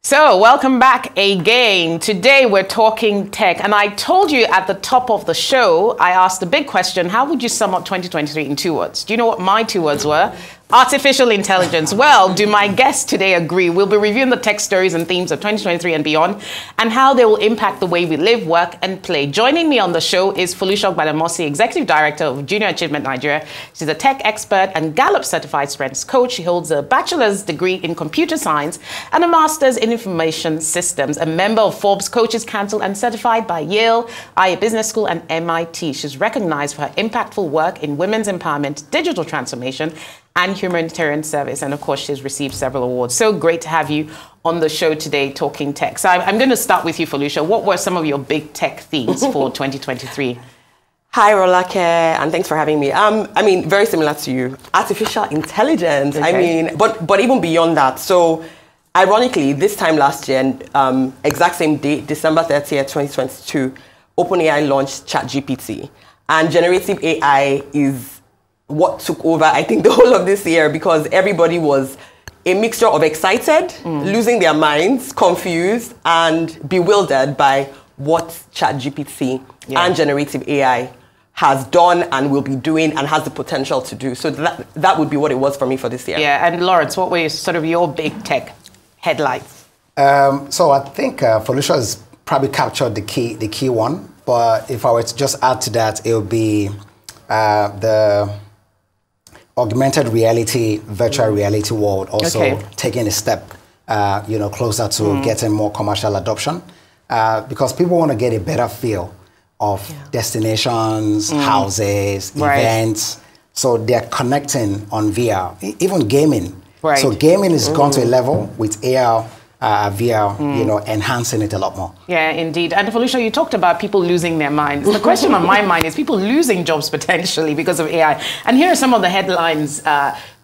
So, welcome back again. Today we're talking tech, and I told you at the top of the show, I asked the big question, how would you sum up 2023 in 2 words? Do you know what my 2 words were? Artificial intelligence. Well, do my guests today agree? We'll be reviewing the tech stories and themes of 2023 and beyond, and how they will impact the way we live, work, and play. Joining me on the show is Gbadamosi, Executive Director of Junior Achievement Nigeria. She's a tech expert and Gallup Certified Strengths Coach. She holds a bachelor's degree in computer science and a master's in information systems, a member of Forbes Coaches Council and certified by Yale, IA Business School, and MIT. She's recognized for her impactful work in women's empowerment, digital transformation, and humanitarian service. And of course, she's received several awards. So great to have you on the show today, talking tech. So I'm going to start with you, Felicia. What were some of your big tech themes for 2023? Hi, Rolake, and thanks for having me. I mean, very similar to you. Artificial intelligence. Okay. I mean, but even beyond that. So, ironically, this time last year, exact same date, December 30th, 2022, OpenAI launched ChatGPT. And generative AI is what took over, I think, the whole of this year, because everybody was a mixture of excited, losing their minds, confused, and bewildered by what ChatGPT and generative AI has done and will be doing and has the potential to do. So that would be what it was for me for this year. Yeah, and Lawrence, what were sort of your big tech headlights? So I think Felicia has probably captured the key one, but if I were to just add to that, it would be the augmented reality, virtual reality world also taking a step, closer to getting more commercial adoption, because people want to get a better feel of destinations, houses, events. So they're connecting on VR, even gaming. Right. So gaming has gone to a level with AR, VR, enhancing it a lot more. Yeah, indeed. And Felicia, you talked about people losing their minds. The question on my mind is people losing jobs potentially because of AI. And here are some of the headlines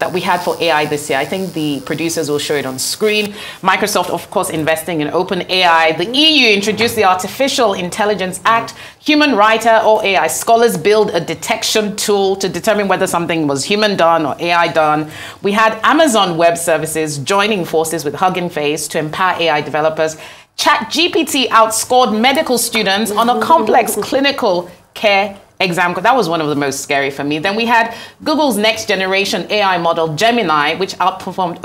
that we had for AI this year. I think the producers will show it on screen. Microsoft, of course, investing in OpenAI. The EU introduced the Artificial Intelligence Act. Human writer or AI scholars build a detection tool to determine whether something was human done or AI done. We had Amazon Web Services joining forces with Hugging Face to empower AI developers. ChatGPT outscored medical students on a complex clinical care exam. That was one of the most scary for me. Then we had Google's next generation AI model, Gemini, which outperformed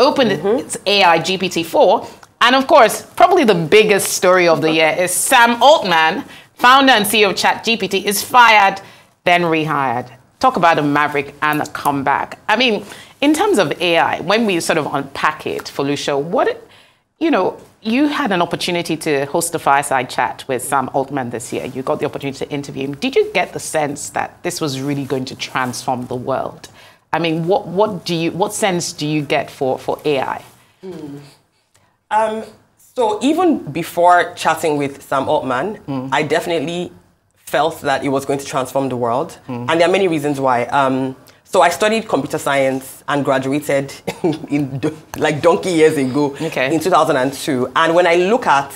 its AI GPT-4. And of course, probably the biggest story of the year is Sam Altman, founder and CEO of ChatGPT, is fired, then rehired. Talk about a maverick and a comeback. I mean, in terms of AI, when we sort of unpack it, Felicia, you had an opportunity to host a fireside chat with Sam Altman this year. You got the opportunity to interview him. Did you get the sense that this was really going to transform the world? I mean, what sense do you get for AI? So even before chatting with Sam Altman, I definitely felt that it was going to transform the world. And there are many reasons why. So I studied computer science and graduated like donkey years ago in 2002. And when I look at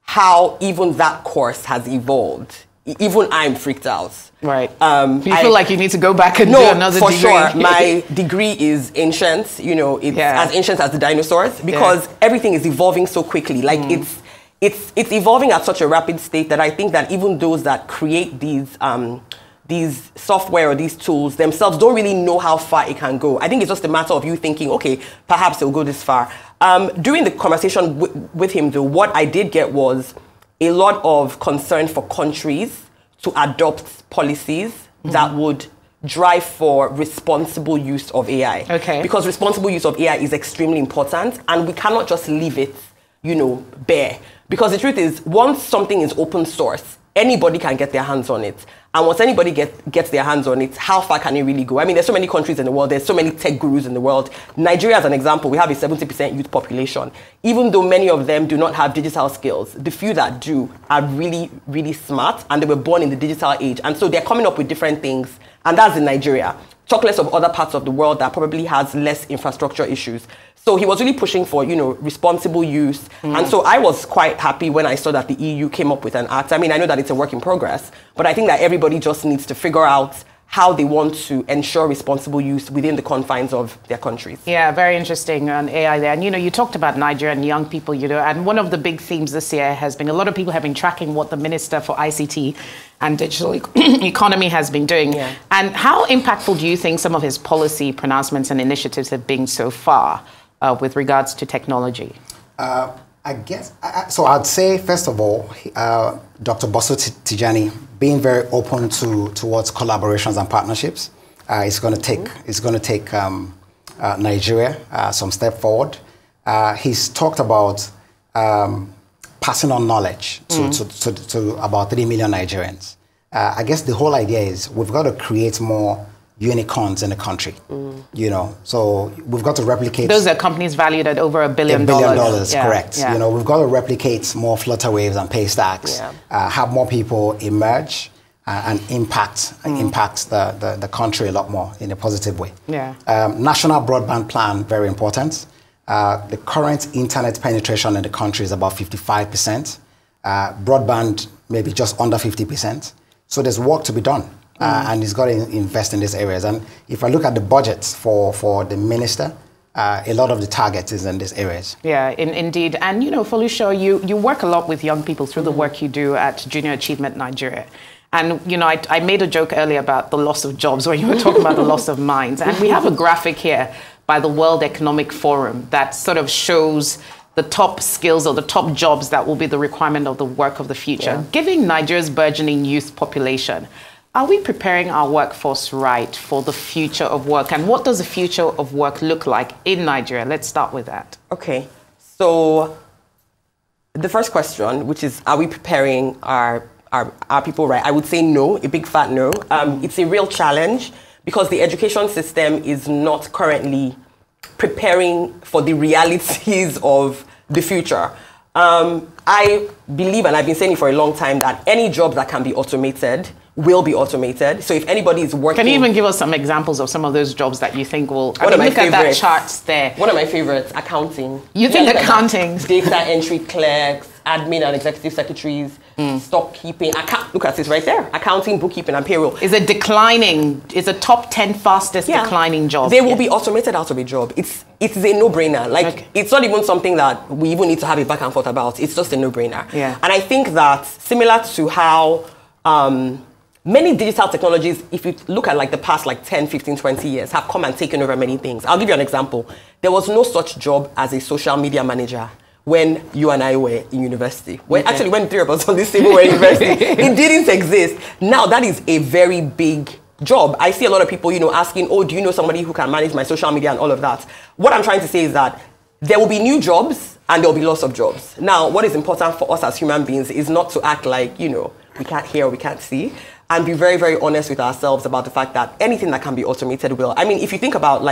how even that course has evolved, even I'm freaked out. Right. You feel like you need to go back and do another degree? No, for sure. My degree is ancient. It's as ancient as the dinosaurs, because everything is evolving so quickly. Like it's evolving at such a rapid state that I think that even those that create these software or these tools themselves don't really know how far it can go. I think it's just a matter of you thinking, okay, perhaps it'll go this far. During the conversation with him, though, what I did get was a lot of concern for countries to adopt policies that would drive for responsible use of AI. Because responsible use of AI is extremely important, and we cannot just leave it, bare. Because the truth is, once something is open source, anybody can get their hands on it. And once anybody gets their hands on it, how far can it really go? I mean, there's so many countries in the world. There's so many tech gurus in the world. Nigeria, as an example, we have a 70% youth population. Even though many of them do not have digital skills, the few that do are really, really smart, and they were born in the digital age. And so they're coming up with different things. And that's in Nigeria. Talk less of other parts of the world that probably has less infrastructure issues. So he was really pushing for, responsible use. And so I was quite happy when I saw that the EU came up with an act. I mean, I know that it's a work in progress, but I think that everybody just needs to figure out how they want to ensure responsible use within the confines of their countries. Yeah, very interesting on AI there. And, you talked about Nigeria and young people, and one of the big themes this year has been a lot of people have been tracking what the Minister for ICT and Digital Economy has been doing. Yeah. And how impactful do you think some of his policy pronouncements and initiatives have been so far with regards to technology? I guess, so I'd say, first of all, Dr. Boso Tijani being very open towards collaborations and partnerships is going to take Nigeria some step forward. He's talked about passing on knowledge to about 3 million Nigerians. I guess the whole idea is we've got to create more unicorns in the country, so we've got to replicate. Those are companies valued at over $1 billion. $1 billion, yeah, correct. Yeah. We've got to replicate more Flutterwaves and Paystacks, have more people emerge and impact the country a lot more in a positive way. Yeah. National broadband plan, very important. The current internet penetration in the country is about 55%. Broadband, maybe just under 50%. So there's work to be done. And he's got to invest in these areas. And if I look at the budgets for the minister, a lot of the target is in these areas. Yeah, indeed. And, Folusha, you work a lot with young people through the work you do at Junior Achievement Nigeria. And, I made a joke earlier about the loss of jobs when you were talking about the loss of minds. And we have a graphic here by the World Economic Forum that sort of shows the top skills or the top jobs that will be the requirement of the work of the future. Yeah. Given Nigeria's burgeoning youth population, are we preparing our workforce right for the future of work? And what does the future of work look like in Nigeria? Let's start with that. Okay. So the first question, which is, are we preparing our people right? I would say no, a big fat no. It's a real challenge because the education system is not currently preparing for the realities of the future. I believe, and I've been saying it for a long time, that any job that can be automated will be automated. So if anybody is working... Can you even give us some examples of some of those jobs that you think will... look at that charts there. One of my favorites, accounting. You think accounting? Data entry clerks, admin and executive secretaries, stockkeeping. Look at this right there. Accounting, bookkeeping, and payroll. Is a top 10 fastest declining job. They will be automated out of a job. It's a no-brainer. It's not even something that we even need to have a back and forth about. It's just a no-brainer. Yeah. And I think that similar to how many digital technologies, if you look at the past 10, 15, 20 years, have come and taken over many things. I'll give you an example. There was no such job as a social media manager when you and I were in university. Actually, when three of us on this table were in university, it didn't exist. Now that is a very big job. I see a lot of people, asking, oh, do you know somebody who can manage my social media and all of that? What I'm trying to say is that there will be new jobs and there will be lots of jobs. Now, what is important for us as human beings is not to act like, we can't hear, we can't see, and be very, very honest with ourselves about the fact that anything that can be automated will. I mean, if you think about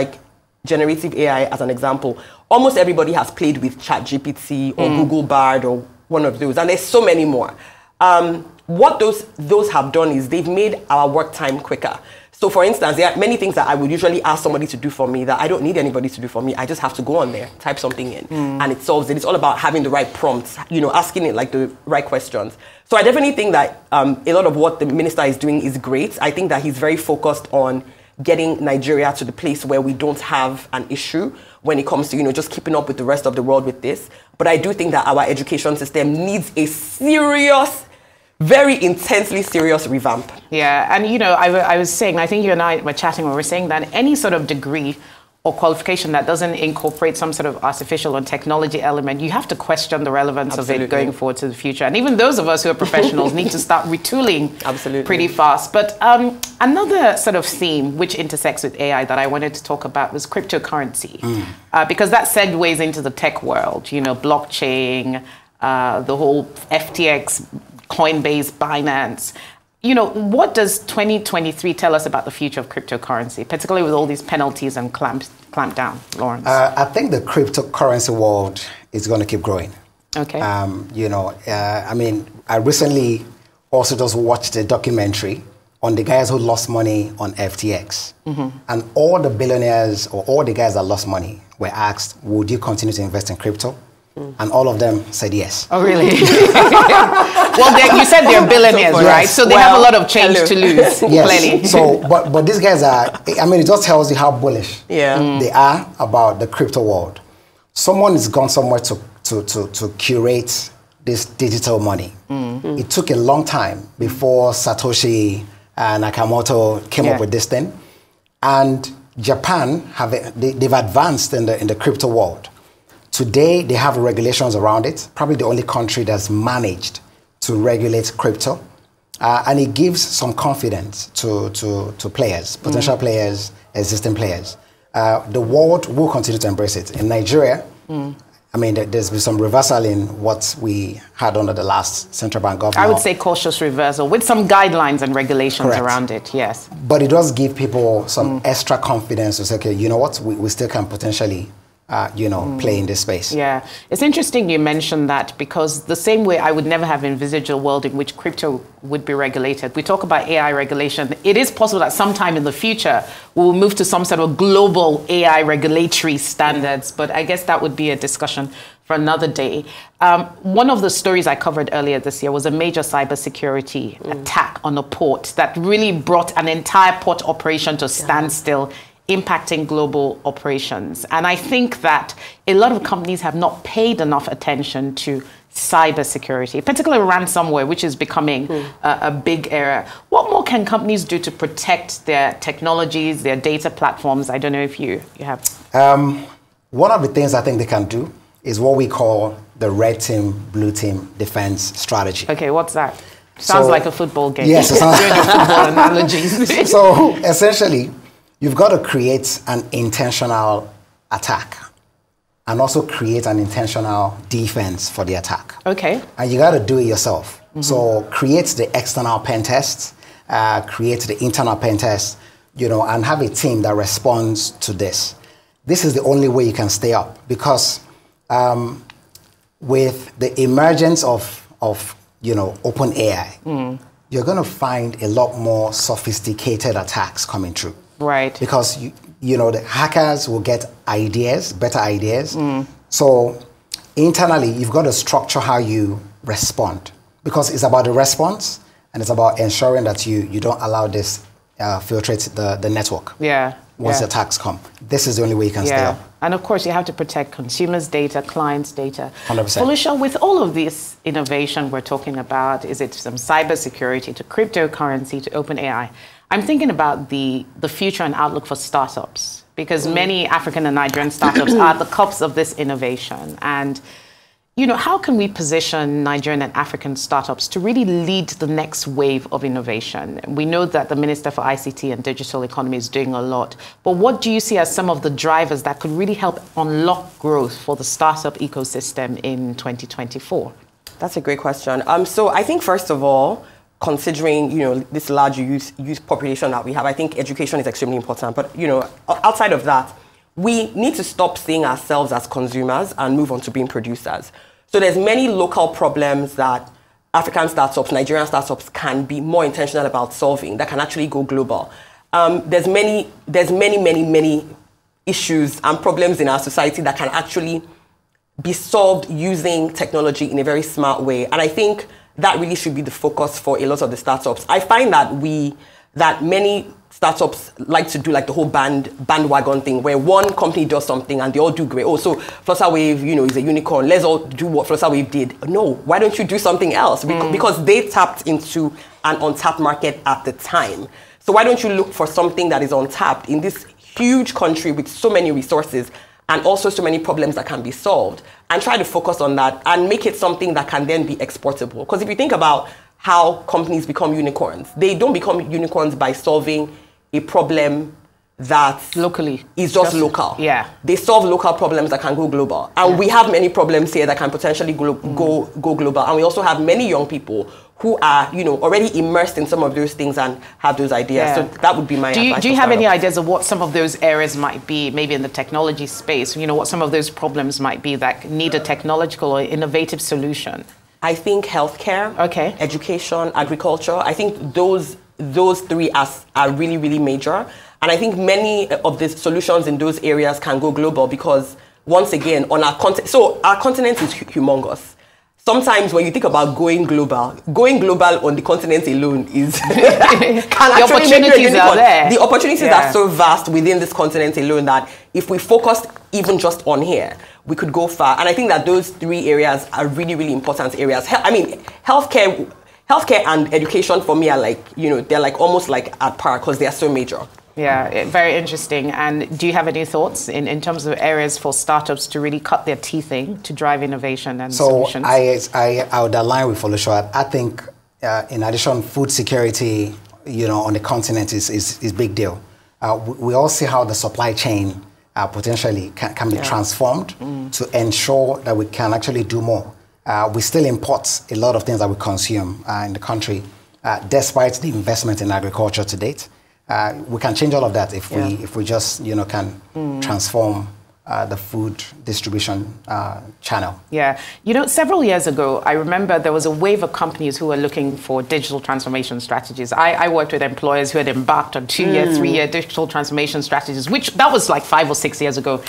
generative AI as an example, almost everybody has played with ChatGPT or Google Bard or one of those, and there's so many more. What those have done is they've made our work time quicker. So for instance, there are many things that I would usually ask somebody to do for me that I don't need anybody to do for me. I just have to go on there, type something in, and it solves it. It's all about having the right prompts, asking it the right questions. So I definitely think that a lot of what the minister is doing is great. I think that he's very focused on getting Nigeria to the place where we don't have an issue when it comes to, just keeping up with the rest of the world with this. But I do think that our education system needs a serious, very intensely serious revamp. Yeah, and I was saying, I think you and I were chatting when we were saying that any sort of degree or qualification that doesn't incorporate some sort of artificial and technology element, you have to question the relevance of it going forward to the future. And even those of us who are professionals need to start retooling pretty fast. But another sort of theme which intersects with AI that I wanted to talk about was cryptocurrency. Because that segues into the tech world, blockchain, the whole FTX, Coinbase, Binance. What does 2023 tell us about the future of cryptocurrency, particularly with all these penalties and clamp down, Lawrence? I think the cryptocurrency world is going to keep growing. Okay. I mean, I recently also just watched a documentary on the guys who lost money on FTX. And all the billionaires or all the guys that lost money were asked, would you continue to invest in crypto? And all of them said yes. Oh, really? Well, you said they're billionaires, right? So they have a lot of change to lose, yes. clearly. So, but these guys are, I mean, it just tells you how bullish they are about the crypto world. Someone has gone somewhere to curate this digital money. It took a long time before Satoshi Nakamoto came up with this thing. And Japan, they've advanced in the crypto world. Today, they have regulations around it, probably the only country that's managed to regulate crypto. And it gives some confidence to players, potential players, existing players. The world will continue to embrace it. In Nigeria, I mean, there's been some reversal in what we had under the last central bank government. I would say cautious reversal with some guidelines and regulations around it, yes. But it does give people some extra confidence to say, okay, you know what, we still can potentially play in this space. Yeah, it's interesting you mentioned that, because the same way I would never have envisaged a world in which crypto would be regulated. We talk about AI regulation. It is possible that sometime in the future we'll move to some sort of global AI regulatory standards, but I guess that would be a discussion for another day. One of the stories I covered earlier this year was a major cybersecurity attack on a port that really brought an entire port operation to standstill, impacting global operations. And I think that a lot of companies have not paid enough attention to cybersecurity, particularly ransomware, which is becoming a big area. What more can companies do to protect their technologies, their data platforms? I don't know if you have. One of the things I think they can do is what we call the red team, blue team defense strategy. Okay, what's that? Sounds like a football game. Yes, it sounds like football analogies. So essentially, you've got to create an intentional attack and also create an intentional defense for the attack. Okay. And you got to do it yourself. So create the external pen tests, create the internal pen tests, and have a team that responds to this. This is the only way you can stay up, because with the emergence of open AI, you're going to find a lot more sophisticated attacks coming through. Right. Because, the hackers will get ideas, better ideas. So internally, you've got to structure how you respond, because it's about the response and it's about ensuring that you don't allow this filtrate the network. Yeah. Once the attacks come. This is the only way you can stay up. And of course, you have to protect consumers' data, clients' data. 100%. Felicia, with all of this innovation we're talking about, is it from cybersecurity to cryptocurrency to open AI? I'm thinking about the future and outlook for startups, because many African and Nigerian startups are at the cups of this innovation. And, how can we position Nigerian and African startups to really lead the next wave of innovation? We know that the Minister for ICT and Digital Economy is doing a lot, but what do you see as some of the drivers that could really help unlock growth for the startup ecosystem in 2024? That's a great question. So I think, first of all, considering, this large youth population that we have, I think education is extremely important. But, outside of that, we need to stop seeing ourselves as consumers and move on to being producers. So there's many local problems that African startups, Nigerian startups can be more intentional about solving that can actually go global. There's many issues and problems in our society that can actually be solved using technology in a very smart way. And I think that really should be the focus for a lot of the startups. I find that many startups like to do like the whole bandwagon thing, where one company does something and they all do great. Oh, so Flutterwave, is a unicorn. Let's all do what Flutterwave did. No, why don't you do something else? Because they tapped into an untapped market at the time. So why don't you look for something that is untapped in this huge country with so many resources and also so many problems that can be solved, and try to focus on that and make it something that can then be exportable. Because if you think about how companies become unicorns, they don't become unicorns by solving a problem that locally is just local. Yeah. They solve local problems that can go global. And we have many problems here that can potentially go global. And we also have many young people who are, already immersed in some of those things and have those ideas. Yeah. So that would be my advice. Do you have any ideas of what some of those areas might be, maybe in the technology space, what some of those problems might be that need a technological or innovative solution? I think healthcare, education, agriculture. I think those three are really, really major. And I think many of the solutions in those areas can go global, because once again, on our continent. So our continent is humongous. Sometimes when you think about going global on the continent alone is the opportunities are there. The opportunities are so vast within this continent alone that if we focused even just on here, we could go far. And I think that those 3 areas are really, really important areas. I mean, healthcare and education for me are like, you know, they're like almost like at par because they are so major. Yeah, very interesting. And do you have any thoughts in terms of areas for startups to really cut their teeth in to drive innovation and solutions? So I would align with Folusha. I think in addition, food security, you know, on the continent is big deal. We all see how the supply chain potentially can be transformed to ensure that we can actually do more. We still import a lot of things that we consume in the country, despite the investment in agriculture to date. We can change all of that if we just, you know, can transform the food distribution channel. Yeah. You know, several years ago, I remember there was a wave of companies who were looking for digital transformation strategies. I worked with employers who had embarked on 2-year, 3-year digital transformation strategies, which that was like 5 or 6 years ago.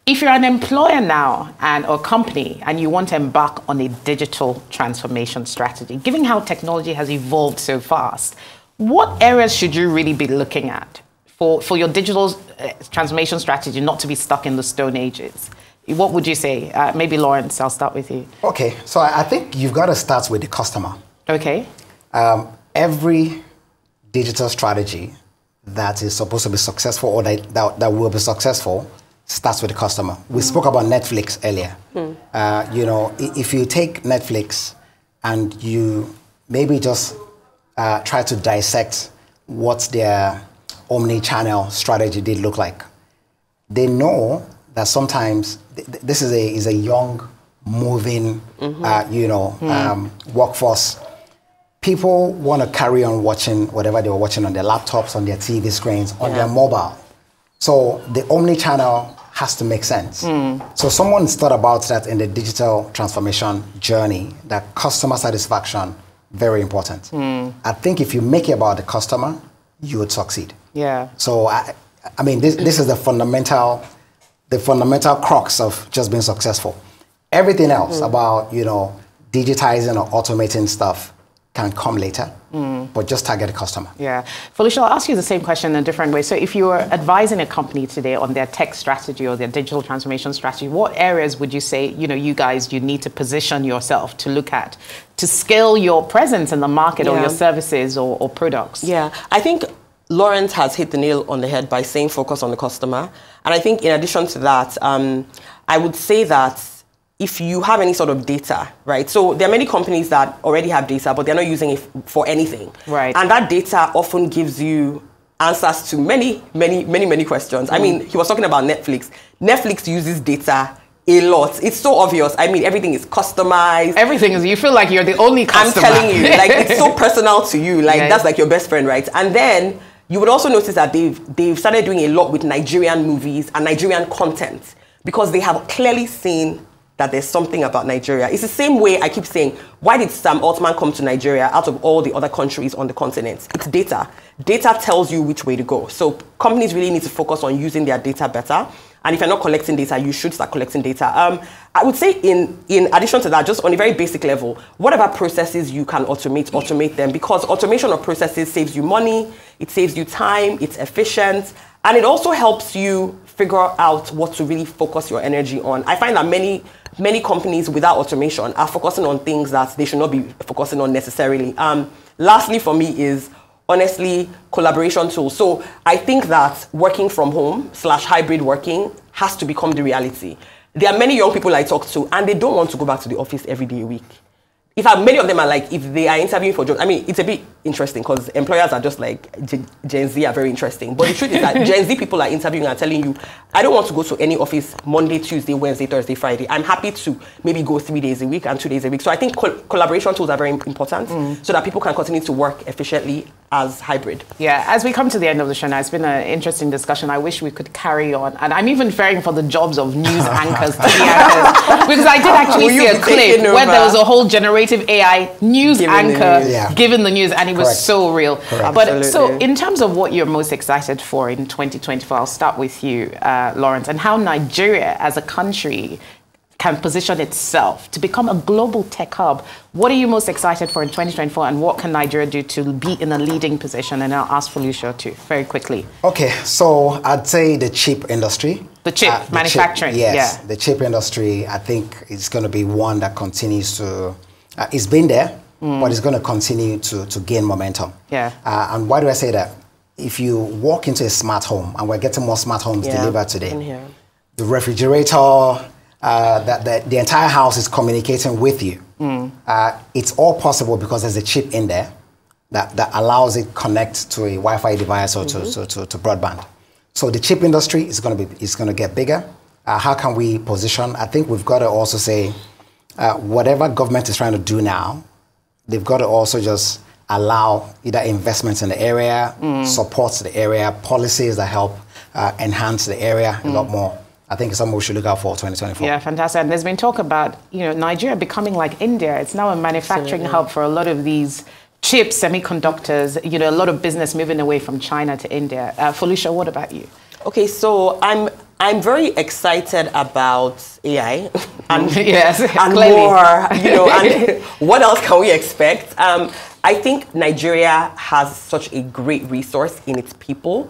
If you're an employer now or company and you want to embark on a digital transformation strategy, given how technology has evolved so fast, what areas should you really be looking at for your digital transformation strategy not to be stuck in the Stone Ages? What would you say? Maybe Lawrence, I'll start with you. Okay, so I think you've got to start with the customer. Okay. Every digital strategy that is supposed to be successful or that will be successful starts with the customer. We spoke about Netflix earlier. You know, if you take Netflix and you maybe just try to dissect what their omni-channel strategy did look like, they know that sometimes this is a young, moving, workforce. People want to carry on watching whatever they were watching on their laptops, on their TV screens, on their mobile. So the omni-channel has to make sense. So someone's thought about that in the digital transformation journey, that customer satisfaction, very important. I think if you make it about the customer, you would succeed. Yeah. So I mean, this is the fundamental crux of just being successful. Everything else about, you know, digitizing or automating stuff can come later, but just target the customer. Yeah. Felicia, I'll ask you the same question in a different way. So if you were advising a company today on their tech strategy or their digital transformation strategy, what areas would you say, you know, you need to position yourself to look at to scale your presence in the market or your services or products? Yeah, I think Lawrence has hit the nail on the head by saying focus on the customer. And I think in addition to that, I would say that if you have any sort of data, right? So there are many companies that already have data, but they're not using it for anything. Right. And that data often gives you answers to many questions. I mean, he was talking about Netflix. Netflix uses data a lot. It's so obvious. I mean, everything is customized. Everything is, you feel like you're the only customer. I'm telling you, like, it's so personal to you. Like, that's like your best friend, right? And then you would also notice that they've started doing a lot with Nigerian movies and Nigerian content because they have clearly seen that there's something about Nigeria. It's the same way I keep saying, why did Sam Altman come to Nigeria out of all the other countries on the continent? It's data. Data tells you which way to go. So companies really need to focus on using their data better. And if you're not collecting data, you should start collecting data. I would say in addition to that, just on a very basic level, whatever processes you can automate them, because automation of processes saves you money, it saves you time, it's efficient, and it also helps you figure out what to really focus your energy on. I find that many companies without automation are focusing on things that they should not be focusing on necessarily. Lastly, for me is honestly collaboration tools. So I think that working from home / hybrid working has to become the reality. There are many young people I talk to and they don't want to go back to the office every day a week. In fact, many of them are like, if they are interviewing for jobs, I mean, it's a bit interesting because employers are just like, Gen Z are very interesting. But the truth is that Gen Z people are interviewing and telling you, I don't want to go to any office Monday, Tuesday, Wednesday, Thursday, Friday. I'm happy to maybe go 3 days a week and 2 days a week. So I think collaboration tools are very important so that people can continue to work efficiently as hybrid. Yeah, as we come to the end of the show now, it's been an interesting discussion. I wish we could carry on. And I'm even fearing for the jobs of news anchors, TV anchors, because I did actually see a clip where there was a whole generation generative AI news anchor giving the news, and it was so real. But so in terms of what you're most excited for in 2024, I'll start with you, Lawrence, and how Nigeria as a country can position itself to become a global tech hub. What are you most excited for in 2024, and what can Nigeria do to be in a leading position? And I'll ask Felicia too, very quickly. Okay, so I'd say the chip industry. The chip manufacturing, the chip industry, I think is going to be one that continues to, it's been there, but it's going to continue to gain momentum. And why do I say that? If you walk into a smart home, and we're getting more smart homes delivered today, the refrigerator, the entire house is communicating with you. It's all possible because there's a chip in there that allows it connect to a Wi-Fi device or to broadband. So the chip industry is going to get bigger. How can we position? I think we've got to also say whatever government is trying to do now, they've got to also just allow either investments in the area, supports the area, policies that help enhance the area a lot more. I think it's something we should look out for 2024. Yeah, fantastic. And there's been talk about, Nigeria becoming like India. It's now a manufacturing hub for a lot of these chips, semiconductors, a lot of business moving away from China to India. Felicia, what about you? Okay, so I'm very excited about AI and, and more, and what else can we expect? I think Nigeria has such a great resource in its people.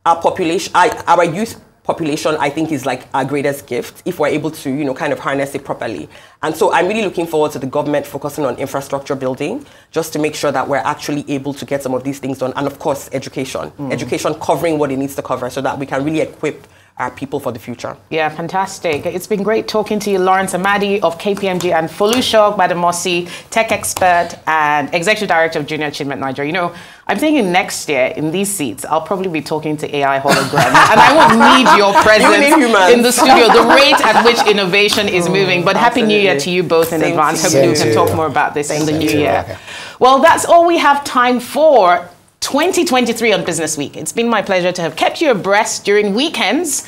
Our population, our youth population, I think, is like our greatest gift if we're able to, kind of harness it properly. And so I'm really looking forward to the government focusing on infrastructure building, just to make sure that we're actually able to get some of these things done. And of course, education. Education covering what it needs to cover so that we can really equip our people for the future. Yeah, fantastic. It's been great talking to you, Lawrence Amadi of KPMG, and Felicia Gbadamosi, tech expert and executive director of Junior Achievement Nigeria. I'm thinking next year in these seats, I'll probably be talking to AI holograms, and I won't need your presence in the studio. The rate at which innovation is moving. But Happy New Year to you both in advance. Hopefully we can talk more about this in the new year. Okay. Well, that's all we have time for 2023 on Business Week. It's been my pleasure to have kept you abreast during weekends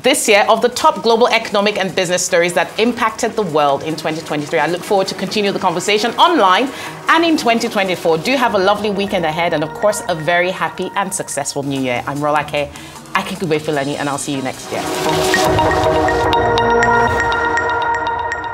this year of the top global economic and business stories that impacted the world in 2023. I look forward to continue the conversation online and in 2024. Do have a lovely weekend ahead, and of course, a very happy and successful new year. I'm Rolake Akikube Filani, and I'll see you next year.